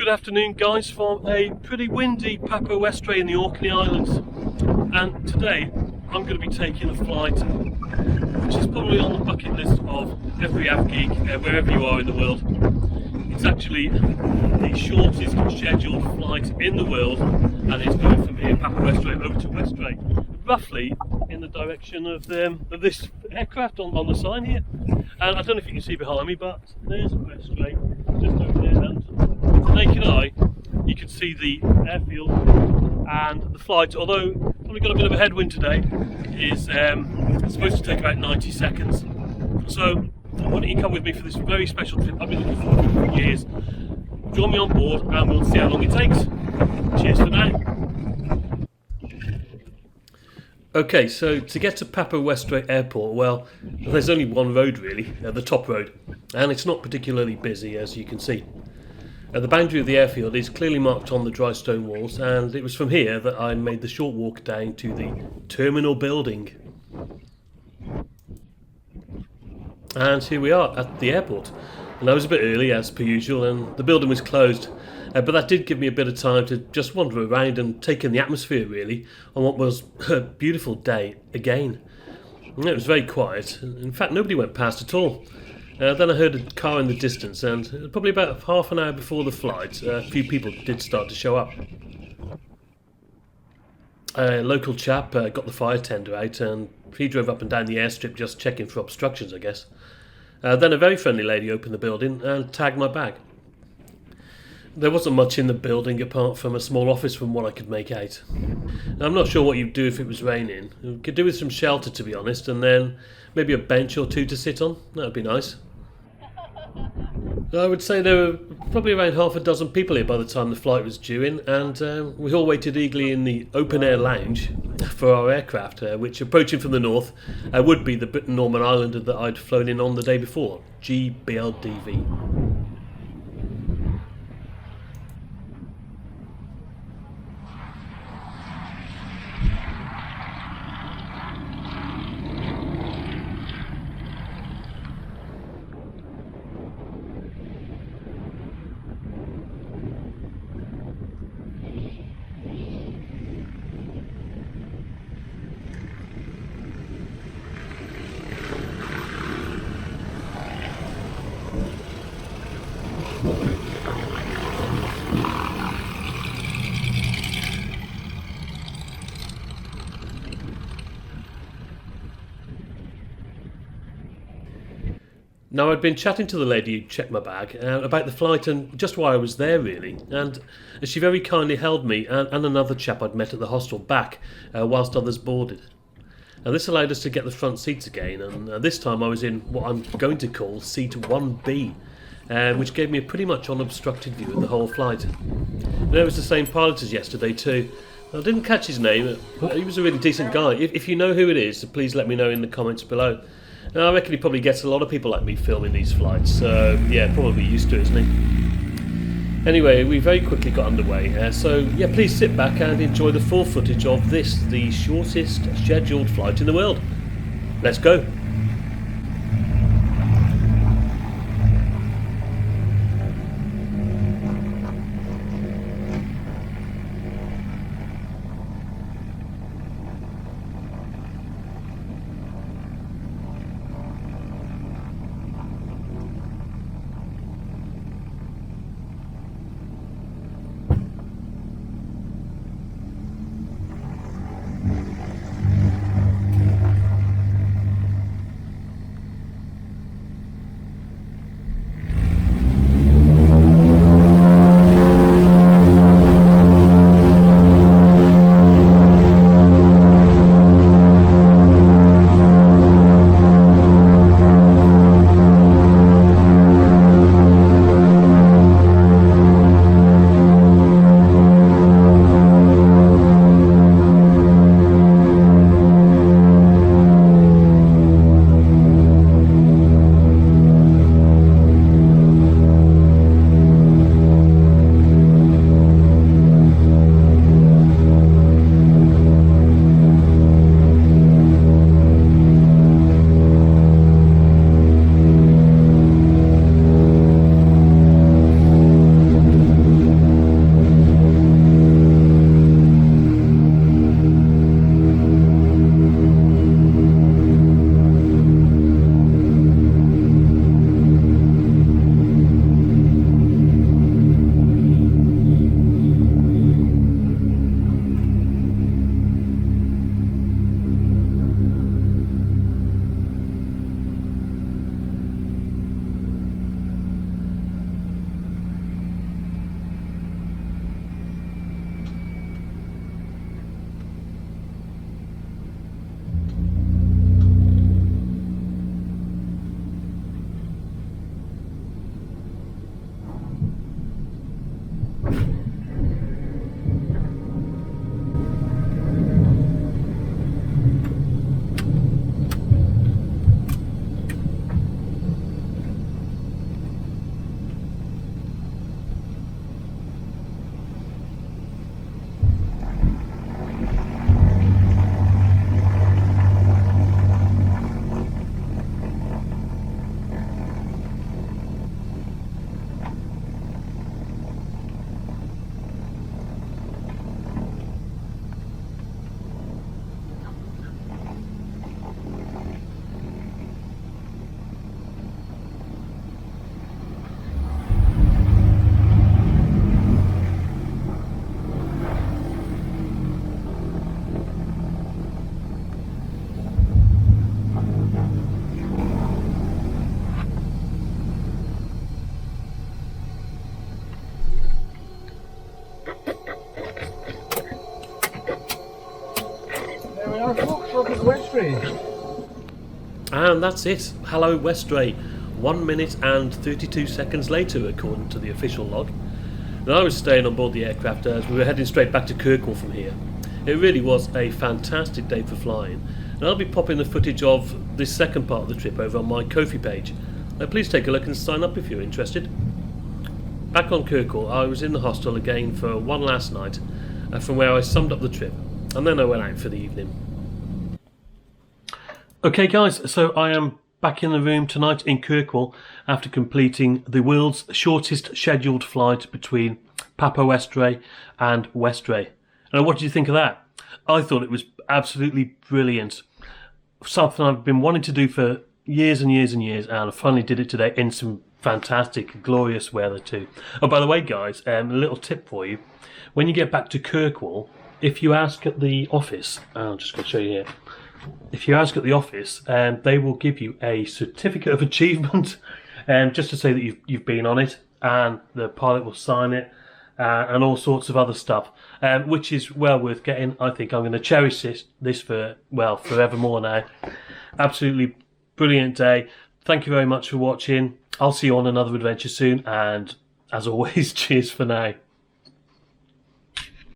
good afternoon guys from a pretty windy Papa Westray in the Orkney Islands, and today I'm going to be taking a flight which is probably on the bucket list of every av geek wherever you are in the world. It's actually the shortest scheduled flight in the world, and it's going from here, Papa Westray, over to Westray, roughly in the direction of this aircraft on the sign here. And I don't know if you can see behind me, but there's Westray just over there, and with the naked eye you can see the airfield and the flight, although probably got a bit of a headwind today, is supposed to take about 90 seconds. So why don't you come with me for this very special trip I've been looking forward to for years. Join me on board and we'll see how long it takes. Cheers for now. Okay, so to get to Papa Westray Airport, well, there's only one road really, the top road, and it's not particularly busy, as you can see. The boundary of the airfield is clearly marked on the dry stone walls, and it was from here that I made the short walk down to the terminal building. And here we are at the airport. And I was a bit early as per usual, and the building was closed. But that did give me a bit of time to just wander around and take in the atmosphere really on what was a beautiful day again. And it was very quiet. In fact, nobody went past at all. Then I heard a car in the distance, and probably about half an hour before the flight, a few people did start to show up. A local chap got the fire tender out, and he drove up and down the airstrip just checking for obstructions, I guess. Then a very friendly lady opened the building and tagged my bag. There wasn't much in the building apart from a small office from what I could make out. I'm not sure what you'd do if it was raining. We could do with some shelter, to be honest, and then maybe a bench or two to sit on. That would be nice. I would say there were probably around half a dozen people here by the time the flight was due in, and we all waited eagerly in the open-air lounge for our aircraft, which, approaching from the north, would be the britten-norman islander that I'd flown in on the day before, GBLDV. Now, I'd been chatting to the lady who checked my bag about the flight and just why I was there really, and she very kindly held me and another chap I'd met at the hostel back whilst others boarded. And this allowed us to get the front seats again, and this time I was in what I'm going to call seat 1B, which gave me a pretty much unobstructed view of the whole flight. And it was the same pilot as yesterday too. I didn't catch his name, but he was a really decent guy. If you know who it is, please let me know in the comments below. Now, I reckon he probably gets a lot of people like me filming these flights, so yeah, probably used to it, isn't he? Anyway, we very quickly got underway, so yeah, please sit back and enjoy the full footage of this, the shortest scheduled flight in the world. Let's go! Papa Westray. And that's it. Hello, Westray. 1 minute and 32 seconds later, according to the official log. Now, I was staying on board the aircraft as we were heading straight back to Kirkwall from here. It really was a fantastic day for flying, and I'll be popping the footage of this second part of the trip over on my Ko-fi page. Please take a look and sign up if you're interested. Back on Kirkwall, I was in the hostel again for one last night, from where I summed up the trip, and then I went out for the evening. Okay guys, so I am back in the room tonight in Kirkwall after completing the world's shortest scheduled flight between Papa Westray and Westray. And what did you think of that? I thought it was absolutely brilliant. Something I've been wanting to do for years and years and years, and I finally did it today in some fantastic, glorious weather too. Oh, by the way guys, a little tip for you. When you get back to Kirkwall, if you ask at the office, I'm just going to show you here. If you ask at the office, they will give you a certificate of achievement, just to say that you've been on it, and the pilot will sign it, and all sorts of other stuff, which is well worth getting. I think I'm going to cherish this for, well, forevermore now. Absolutely brilliant day. Thank you very much for watching. I'll see you on another adventure soon, and as always, cheers for now.